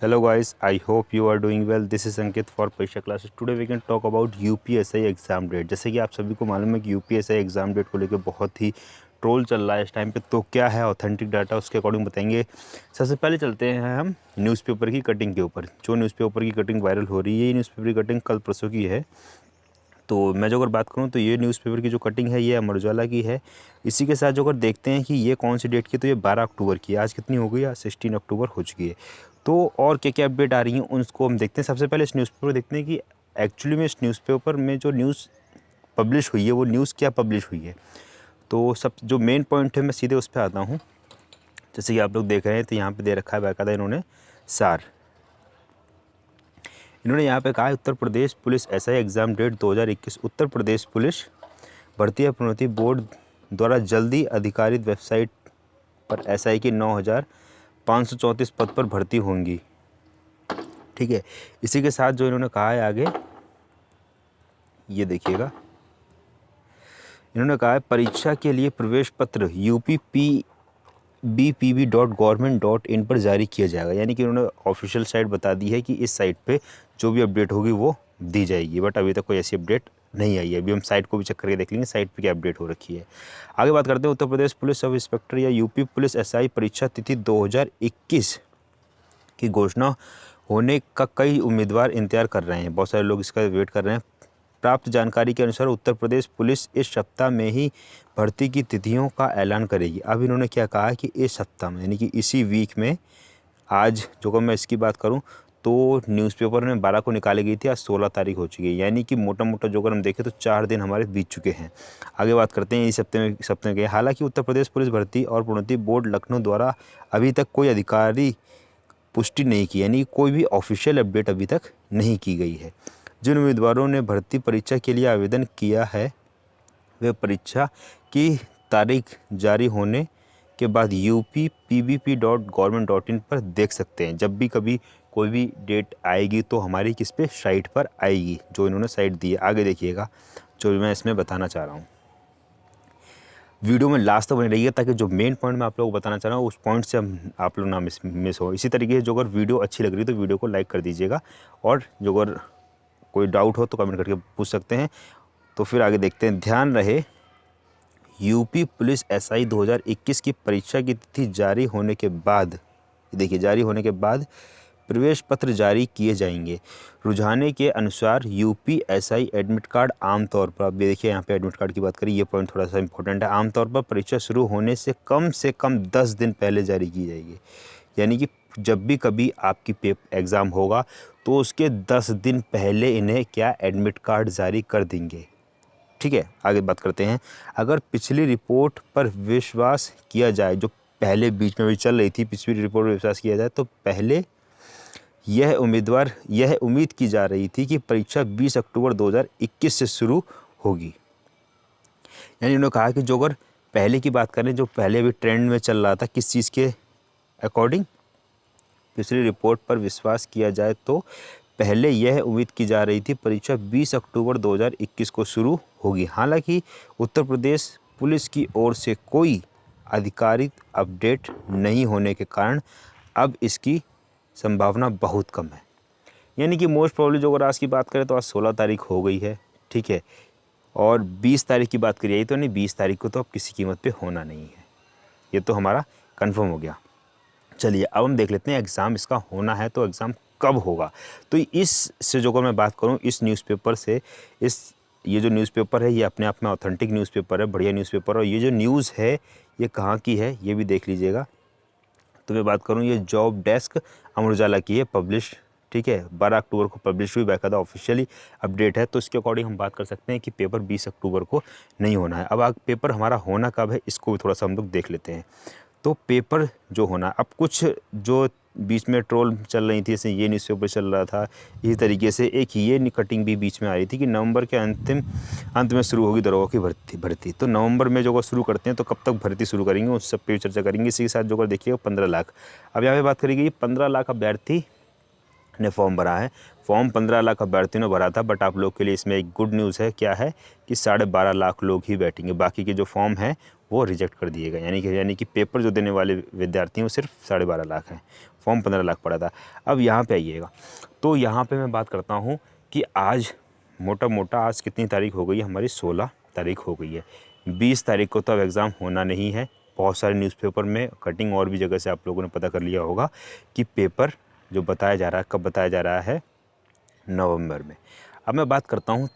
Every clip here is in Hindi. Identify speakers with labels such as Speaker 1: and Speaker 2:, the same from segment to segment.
Speaker 1: Hello guys, I hope you are doing well. This is Ankit for Pariksha classes. Today we can talk about UPSI exam date. जैसे कि आप सभी को मालूम है कि यूपीएसआई एग्ज़ाम डेट को लेकर बहुत ही ट्रोल चल रहा है इस टाइम पे. तो क्या है ऑथेंटिक डाटा, उसके अकॉर्डिंग बताएंगे. सबसे पहले चलते हैं हम न्यूज़पेपर की कटिंग के ऊपर. जो न्यूज़पेपर की कटिंग वायरल हो रही है, ये न्यूज़पेपर की कटिंग कल परसों की है. तो मैं जो अगर बात करूं तो ये न्यूज़पेपर की जो कटिंग है ये अमर उजाला की है. इसी के साथ जो अगर देखते हैं कि ये कौन सी डेट की, तो ये 12 अक्टूबर की है. आज कितनी हो गई? आज 16 अक्टूबर हो चुकी है. तो और क्या क्या अपडेट आ रही हैं उनको हम देखते हैं. सबसे पहले इस न्यूज़पेपर को देखते हैं कि एक्चुअली में इस न्यूज़पेपर में जो न्यूज़ पब्लिश हुई है वो न्यूज़ क्या पब्लिश हुई है. तो सब जो मेन पॉइंट है मैं सीधे उस पर आता हूँ. जैसे कि आप लोग देख रहे हैं तो यहाँ पे दे रखा है बाकायदा इन्होंने सार. इन्होंने यहाँ पे कहा है Uttar Pradesh police SI exam date 2021. Uttar Pradesh police भर्ती एवं प्रोन्नति बोर्ड द्वारा जल्दी अधिकारित वेबसाइट पर एसआई की 9,534 पद पर भर्ती होंगी. ठीक है. इसी के साथ जो इन्होंने कहा है आगे, ये देखिएगा. इन्होंने कहा है परीक्षा के लिए प्रवेश पत्र UPPBPB.government.in पर जारी किया जाएगा. यानी कि उन्होंने ऑफिशियल साइट बता दी है कि इस साइट पे जो भी अपडेट होगी वो दी जाएगी. बट अभी तक कोई ऐसी अपडेट नहीं आई है. अभी हम साइट को भी चेक करके देख लेंगे साइट पे क्या अपडेट हो रखी है. आगे बात करते हैं Uttar Pradesh police sub inspector या यूपी पुलिस एसआई परीक्षा तिथि 2021 की घोषणा होने का कई उम्मीदवार इंतजार कर रहे हैं. बहुत सारे लोग इसका वेट कर रहे हैं. प्राप्त जानकारी के अनुसार उत्तर प्रदेश पुलिस इस सप्ताह में ही भर्ती की तिथियों का ऐलान करेगी. अब इन्होंने क्या कहा है कि इस सप्ताह में, यानी कि इसी वीक में. आज जो मैं इसकी बात करूं तो न्यूज़पेपर में 12 को निकाली गई थी, आज 16 तारीख हो चुकी है. यानी कि मोटा मोटा जो अगर हम देखें तो 4 दिन हमारे बीत चुके हैं. आगे बात करते हैं इस सप्ताह में. हालांकि उत्तर प्रदेश पुलिस भर्ती और प्रोन्नति बोर्ड लखनऊ द्वारा अभी तक कोई अधिकारी पुष्टि नहीं की, यानी कोई भी ऑफिशियल अपडेट अभी तक नहीं की गई है. जिन उम्मीदवारों ने भर्ती परीक्षा के लिए आवेदन किया है वे परीक्षा की तारीख जारी होने के बाद UPPBP.government.in पर देख सकते हैं. जब भी कभी कोई भी डेट आएगी तो हमारी किस पे साइट पर आएगी, जो इन्होंने साइट दी है. आगे देखिएगा जो मैं इसमें बताना चाह रहा हूँ. वीडियो में लास्ट तक बने रहिए ताकि जो मेन पॉइंट मैं आप लोगों को बताना चाह रहा हूँ उस पॉइंट से आप लोग ना मिस हो. इसी तरीके से जो अगर वीडियो अच्छी लग रही है तो वीडियो को लाइक कर दीजिएगा. और जो अगर कोई डाउट हो तो कमेंट करके पूछ सकते हैं. तो फिर आगे देखते हैं. ध्यान रहे यूपी पुलिस एसआई 2021 की परीक्षा की तिथि जारी होने के बाद, देखिए जारी होने के बाद प्रवेश पत्र जारी किए जाएंगे. रुझाने के अनुसार यूपी एसआई एडमिट कार्ड आमतौर पर, आप देखिए यहाँ पे एडमिट कार्ड की बात करें, ये पॉइंट थोड़ा सा इंपॉर्टेंट है. आमतौर पर परीक्षा शुरू होने से कम 10 दिन पहले जारी की जाएगी. यानी कि जब भी कभी आपकी एग्ज़ाम होगा तो उसके 10 दिन पहले इन्हें क्या एडमिट कार्ड जारी कर देंगे. ठीक है. आगे बात करते हैं. अगर पिछली रिपोर्ट पर विश्वास किया जाए, जो पहले बीच में भी चल रही थी, पिछली रिपोर्ट पर विश्वास किया जाए तो पहले यह उम्मीद की जा रही थी कि परीक्षा 20 अक्टूबर 2021 से शुरू होगी. यानी उन्होंने कहा कि जो अगर पहले की बात करें, जो पहले भी ट्रेंड में चल रहा था, किस चीज़ के अकॉर्डिंग, पिछली रिपोर्ट पर विश्वास किया जाए तो पहले यह उम्मीद की जा रही थी परीक्षा 20 अक्टूबर 2021 को शुरू होगी. हालांकि उत्तर प्रदेश पुलिस की ओर से कोई आधिकारिक अपडेट नहीं होने के कारण अब इसकी संभावना बहुत कम है. यानी कि मोस्ट प्रॉब्ली जो अगर आज की बात करें तो आज 16 तारीख हो गई है. ठीक है. और 20 तारीख की बात करिए तो नहीं, 20 तारीख को तो अब किसी कीमत पे होना नहीं है. ये तो हमारा कंफर्म हो गया. चलिए अब हम देख लेते हैं एग्ज़ाम इसका होना है तो एग्ज़ाम कब होगा. तो इस से जो अगर मैं बात करूं इस न्यूज़पेपर से, ये जो न्यूज़पेपर है ये अपने आप में ऑथेंटिक न्यूज़पेपर है, बढ़िया न्यूज़पेपर. और ये जो न्यूज़ है ये कहाँ की है ये भी देख लीजिएगा. तो मैं बात करूं ये जॉब डेस्क अमर उजाला की है, पब्लिश. ठीक है. 12 अक्टूबर को पब्लिश हुई, बाकायदा ऑफिशियली अपडेट है. तो इसके अकॉर्डिंग हम बात कर सकते हैं कि पेपर 20 अक्टूबर को नहीं होना है. अब पेपर हमारा होना कब है इसको भी थोड़ा सा हम लोग देख लेते हैं. तो पेपर जो होना, अब कुछ जो बीच में ट्रोल चल रही थी, जैसे ये न्यूज़पेपर चल रहा था, इसी तरीके से एक ये कटिंग भी बीच में आ रही थी कि नवंबर के अंत में शुरू होगी दरोगा की भर्ती. तो नवंबर में जो अगर शुरू करते हैं तो कब तक भर्ती शुरू करेंगे उस सब पे चर्चा करेंगे. इसी के साथ जो अगर देखिएगा 15 लाख, अब यहाँ पे बात करेंगे 15 लाख अभ्यर्थी ने फॉर्म भरा है। फॉर्म 15 लाख अभ्यर्थियों ने भरा था, बट आप लोग के लिए इसमें एक गुड न्यूज़ है। क्या है कि 12.5 लाख लोग ही बैठेंगे, बाकी के जो फॉर्म हैं वो रिजेक्ट कर दिए गए। यानी कि पेपर जो देने वाले विद्यार्थी हैं वो सिर्फ 12.5 लाख हैं। फॉर्म 15 लाख पड़ा था। अब यहाँ पे आइएगा, तो यहाँ पे मैं बात करता हूँ कि आज मोटा आज कितनी तारीख हो गई है हमारी, 16 तारीख हो गई है। 20 तारीख को तो अब एग्ज़ाम होना नहीं है। बहुत सारे न्यूज़पेपर में कटिंग और भी जगह से आप लोगों ने पता कर लिया होगा कि पेपर जो बताया जा रहा है, कब बताया जा रहा है, नवंबर में। अब मैं बात करता हूँ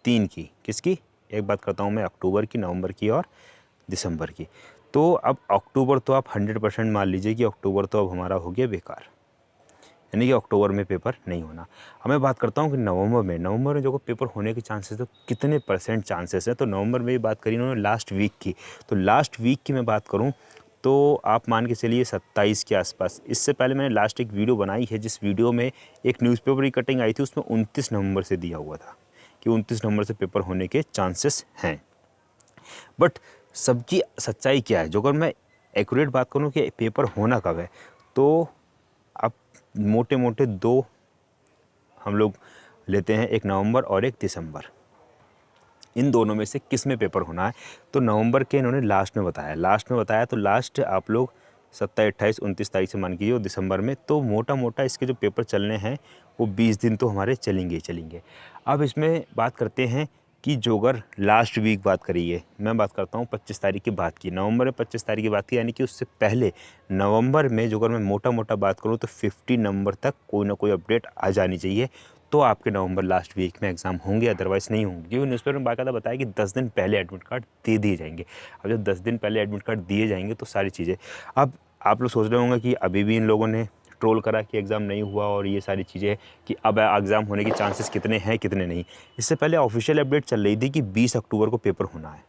Speaker 1: 3 की, किसकी, एक बात करता हूँ मैं अक्टूबर की, नवंबर की और दिसंबर की। तो अब अक्टूबर तो आप 100% मान लीजिए कि अक्टूबर तो अब हमारा हो गया बेकार, यानी कि अक्टूबर में पेपर नहीं होना। अब मैं बात करता हूँ कि नवंबर में जो पेपर होने के चांसेस तो कितने % चांसेस हैं। तो नवंबर में भी बात करी उन्होंने लास्ट वीक की, तो लास्ट वीक की मैं बात करूँ तो आप मान के चलिए 27 के आसपास। इससे पहले मैंने लास्ट एक वीडियो बनाई है, जिस वीडियो में एक न्यूज़पेपर की कटिंग आई थी, उसमें 29 नवंबर से दिया हुआ था कि 29 नवंबर से पेपर होने के चांसेस हैं। बट सबकी सच्चाई क्या है, जो अगर मैं एक्यूरेट बात करूँ कि पेपर होना कब है, तो आप मोटे मोटे 2 हम लोग लेते हैं, एक नवंबर और एक दिसंबर। इन दोनों में से किस में पेपर होना है, तो नवंबर के इन्होंने लास्ट में बताया, तो लास्ट आप लोग 27, 28, 29 तारीख से मान कीजिए, और दिसंबर में। तो मोटा इसके जो पेपर चलने हैं वो 20 दिन तो हमारे चलेंगे ही चलेंगे। अब इसमें बात करते हैं कि जो अगर लास्ट वीक बात करिए, मैं बात करता हूँ 25 तारीख की बात की, नवंबर में 25 तारीख की बात की, यानी कि उससे पहले नवंबर में जो अगर मैं मोटा बात करूँ तो 15 नवंबर तक कोई ना कोई अपडेट आ जानी चाहिए। तो आपके नवंबर लास्ट वीक में एग्ज़ाम होंगे, अदरवाइज़ नहीं होंगे, क्योंकि न्यूज़पेपर में बाकायदा बताया कि 10 दिन पहले एडमिट कार्ड दे दिए जाएंगे। अब जब 10 दिन पहले एडमिट कार्ड दिए जाएंगे तो सारी चीज़ें, अब आप लोग सोच रहे होंगे कि अभी भी इन लोगों ने ट्रोल करा कि एग्ज़ाम नहीं हुआ और ये सारी चीज़ें, कि अब एग्ज़ाम होने के चांसेस कितने हैं कितने नहीं। इससे पहले ऑफिशियल अपडेट चल रही थी कि 20 अक्टूबर को पेपर होना है।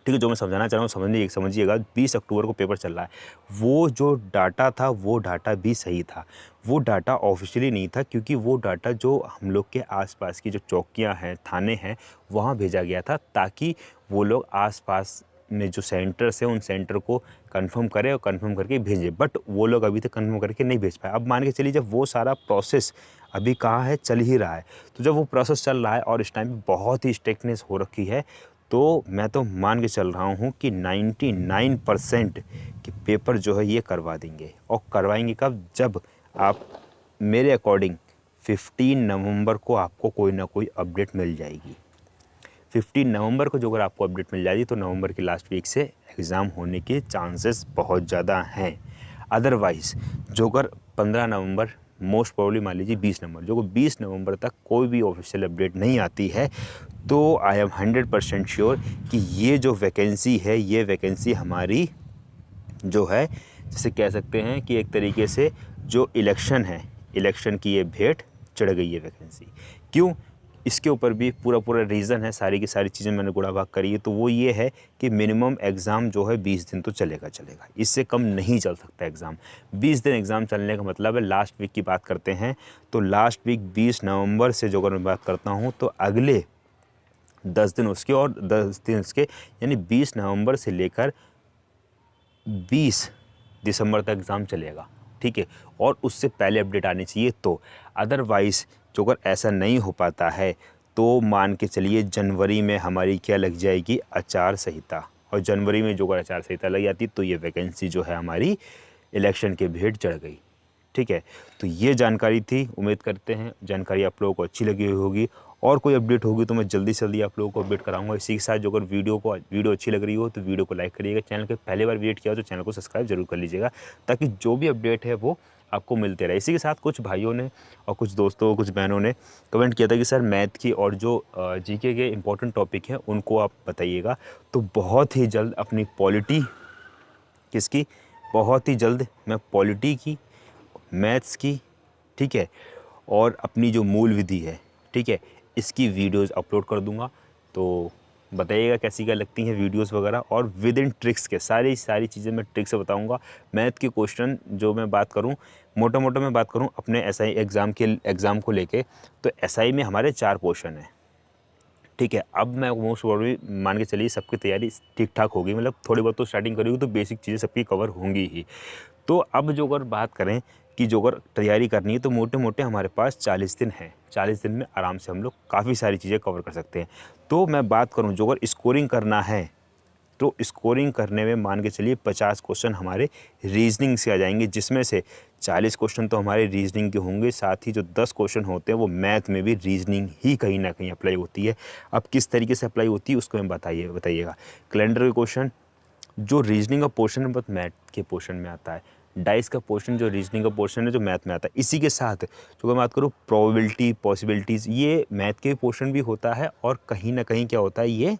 Speaker 1: ठीक है, जो मैं समझाना चाह रहा हूँ समझिएगा, 20 अक्टूबर को पेपर चल रहा है। वो जो डाटा था वो डाटा भी सही था, वो डाटा ऑफिशियली नहीं था, क्योंकि वो डाटा जो हम लोग के आसपास की जो चौकियाँ हैं, थाने हैं, वहाँ भेजा गया था, ताकि वो लोग आसपास में जो सेंटर्स हैं उन सेंटर को कंफर्म करें और कंफर्म करके भेजें। बट वो लोग अभी तक कंफर्म करके नहीं भेज पाए। अब मान के चलिए, जब वो सारा प्रोसेस अभी कहाँ है, चल ही रहा है, तो जब वो प्रोसेस चल रहा है और इस टाइम पे बहुत ही स्ट्रिक्टनेस हो रखी है, तो मैं तो मान के चल रहा हूँ कि 99% कि पेपर जो है ये करवा देंगे। और करवाएंगे कब, जब आप, मेरे अकॉर्डिंग 15 नवंबर को आपको कोई ना कोई अपडेट मिल जाएगी। 15 नवंबर को जो अगर आपको अपडेट मिल जाएगी तो नवंबर के लास्ट वीक से एग्ज़ाम होने के चांसेस बहुत ज़्यादा हैं। अदरवाइज़ जो अगर 15 नवंबर, मोस्ट प्रोबेबली मान लीजिए 20 नवंबर, जो 20 नवंबर तक कोई भी ऑफिशियल अपडेट नहीं आती है, तो आई एम 100% श्योर कि ये जो वैकेंसी है, ये वैकेंसी हमारी जो है, जिसे कह सकते हैं कि एक तरीके से जो इलेक्शन है, इलेक्शन की ये भेंट चढ़ गई है वैकेंसी। क्यों, इसके ऊपर भी पूरा रीज़न है, सारी की सारी चीज़ें मैंने गुड़ा भाग करी है। तो वो ये है कि मिनिमम एग्ज़ाम जो है 20 दिन तो चलेगा, इससे कम नहीं चल सकता एग्ज़ाम। 20 दिन एग्ज़ाम चलने का मतलब है, लास्ट वीक की बात करते हैं तो लास्ट वीक 20 नवंबर से जो अगर मैं बात करता हूँ तो अगले 10 दिन उसके और 10 दिन उसके, यानी 20 नवंबर से लेकर 20 दिसंबर तक एग्ज़ाम चलेगा। ठीक है, और उससे पहले अपडेट आनी चाहिए। तो अदरवाइज़ जो अगर ऐसा नहीं हो पाता है तो मान के चलिए जनवरी में हमारी क्या लग जाएगी, आचार संहिता। और जनवरी में जो अगर आचार संहिता लग जाती तो ये वैकेंसी जो है हमारी इलेक्शन के भेंट चढ़ गई। ठीक है, तो ये जानकारी थी, उम्मीद करते हैं जानकारी आप लोगों को अच्छी लगी हुई होगी। और कोई अपडेट होगी तो मैं जल्दी से जल्दी आप लोगों को अपडेट कराऊंगा। इसी के साथ जो अगर वीडियो अच्छी लग रही हो तो वीडियो को लाइक करिएगा, चैनल के पहले बार विजिट किया हो तो चैनल को सब्सक्राइब जरूर कर लीजिएगा, ताकि जो भी अपडेट है वो आपको मिलते रहे। इसी के साथ कुछ भाइयों ने और कुछ दोस्तों, कुछ बहनों ने कमेंट किया था कि सर मैथ की और जो जीके के इंपॉर्टेंट टॉपिक हैं उनको आप बताइएगा। तो बहुत ही जल्द अपनी पॉलिटी किसकी, बहुत ही जल्द मैं पॉलिटी की, मैथ्स की, ठीक है, और अपनी जो मूल विधि है, ठीक है, इसकी वीडियोस अपलोड कर दूंगा। तो बताइएगा कैसी क्या लगती हैं वीडियोस वगैरह, और विद इन ट्रिक्स के सारी चीज़ें मैं ट्रिक से बताऊंगा। मैथ के क्वेश्चन जो मैं बात करूं, मोटा मैं बात करूं अपने एसआई एग्ज़ाम को लेके, तो एसआई में हमारे 4 पोर्शन हैं। ठीक है, अब मैं मोस्ट प्रोबेबली मान के चलिए सबकी तैयारी ठीक ठाक होगी, मतलब थोड़ी बहुत तो स्टार्टिंग करी होगी तो बेसिक चीज़ें सबकी कवर होंगी ही। तो अब जो अगर बात करें की जो अगर तैयारी करनी है तो मोटे मोटे हमारे पास 40 दिन हैं। 40 दिन में आराम से हम लोग काफ़ी सारी चीज़ें कवर कर सकते हैं। तो मैं बात करूँ जो अगर स्कोरिंग करना है तो स्कोरिंग करने में मान के चलिए 50 क्वेश्चन हमारे रीजनिंग से आ जाएंगे, जिसमें से 40 क्वेश्चन तो हमारे रीजनिंग के होंगे, साथ ही जो 10 क्वेश्चन होते हैं वो मैथ में भी रीजनिंग ही कहीं ना कहीं अप्लाई होती है। अब किस तरीके से अप्लाई होती है उसको मैं बताइएगा। कैलेंडर के क्वेश्चन जो रीजनिंग का पोर्शन है बस मैथ के पोर्शन में आता है, डाइस का पोर्शन जो रीजनिंग का पोर्शन है जो मैथ में आता है। इसी के साथ जो मैं बात करूँ प्रोबेबिलिटी पॉसिबिलिटीज़, ये मैथ के पोर्शन भी होता है और कहीं ना कहीं क्या होता है ये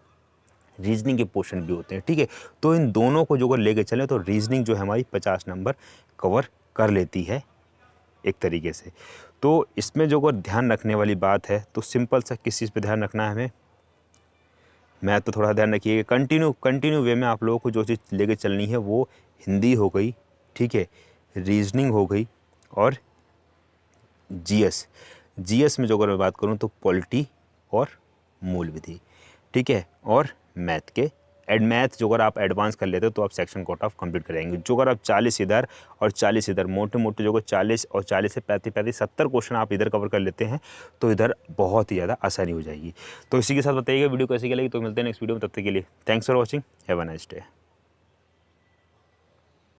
Speaker 1: रीजनिंग के पोर्शन भी होते हैं, ठीक है। तो इन दोनों को जो अगर लेके चलें तो रीजनिंग जो है हमारी 50 नंबर कवर कर लेती है एक तरीके से। तो इसमें जो अगर ध्यान रखने वाली बात है तो सिंपल सा किस चीज़ पे ध्यान रखना है हमें, मैथ तो थोड़ा ध्यान रखिए। कंटिन्यू वे में आप लोगों को जो चीज़ लेके चलनी है वो हिंदी हो गई, ठीक है, रीजनिंग हो गई और जीएस में जो अगर मैं बात करूँ तो पॉलिटी और मूल विधि, ठीक है, और मैथ के मैथ जो अगर आप एडवांस कर लेते हो तो आप सेक्शन कट ऑफ कंप्लीट करेंगे। जो अगर आप 40 इधर और 40 इधर मोटे मोटे जो 40 और 40 से 35 70 क्वेश्चन आप इधर कवर कर लेते हैं तो इधर बहुत ही ज़्यादा आसानी हो जाएगी। तो इसी के साथ बताइएगा वीडियो कैसी लगी, तो मिलते हैं नेक्स्ट वीडियो में, तब तक के लिए thanks for watching, have a nice day.